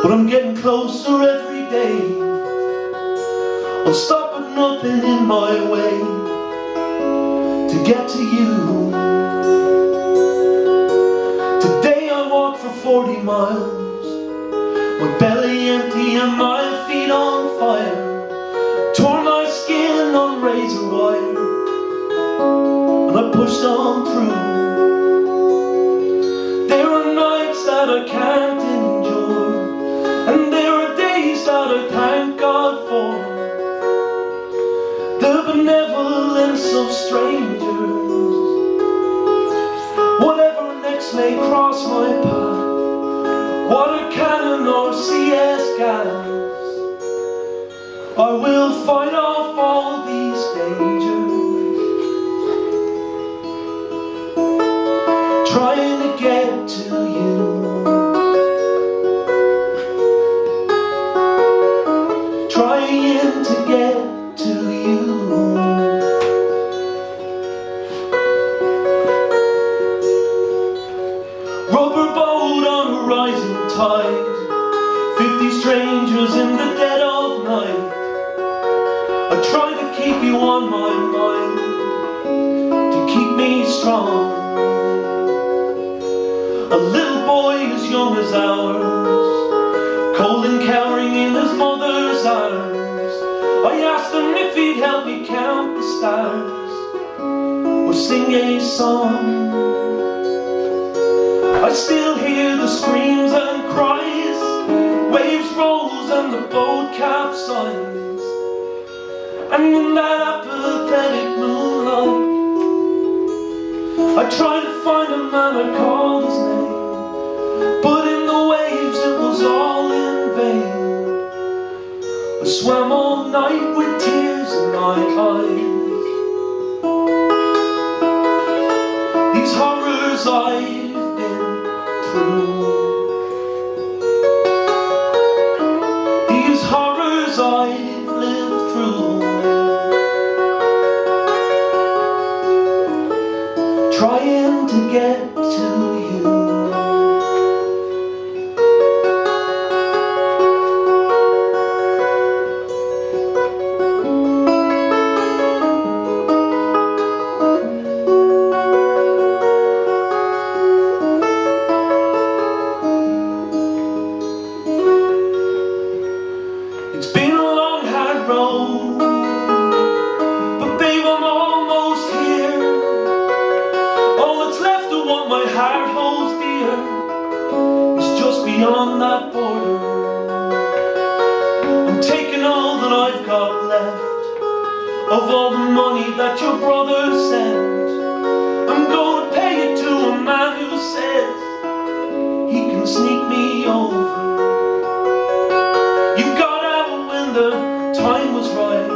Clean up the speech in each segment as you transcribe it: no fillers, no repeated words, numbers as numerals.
but I'm getting closer every day. I'll stop at nothing in my way to get to you. Today I walked for 40 miles, my belly empty and my feet on fire. Tore my skin on razor wire, and I pushed on through. There are nights that I can't endure, and there are days that I thank God for. The benevolence of strangers. Whatever next may cross my path, water cannon or CS gas, I will fight off all these dangers, trying to get to you. Trying to get to you. Rubber boat on a rising tide, 50 strangers in the dead of night. I try to keep you on my mind, to keep me strong. A little boy as young as ours, cold and cowering in his mother's arms. I asked him if he'd help me count the stars or sing a song. I still hear the screams and cries, waves rose and the boat capsized. And in that apathetic moonlight, I tried to find a man, I called his name, but in the waves it was all in vain. I swam all night with tears in my eyes. These horrors I've been through, these horrors I've lived through, trying to get to you. It's been a long, hard road, but babe, I'm almost here. All that's left of what my heart holds dear is just beyond that border. I'm taking all that I've got left of all the money that your brother sent. I'm gonna pay it to a man who says he can sneak me over. You got out when the time was right,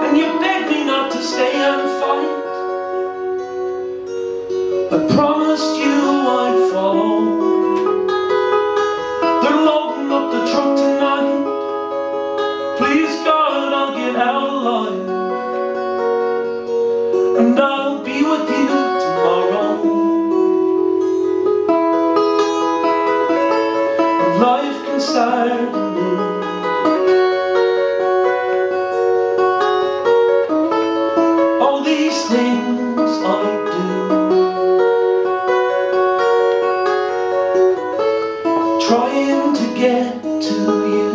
and you begged me not to stay and fight. I promised you I'd follow. They're loading up the truck tonight. Please God, I'll get out alive, and I'll be with you tomorrow. Life can start anew. All these things I do, trying to get to you.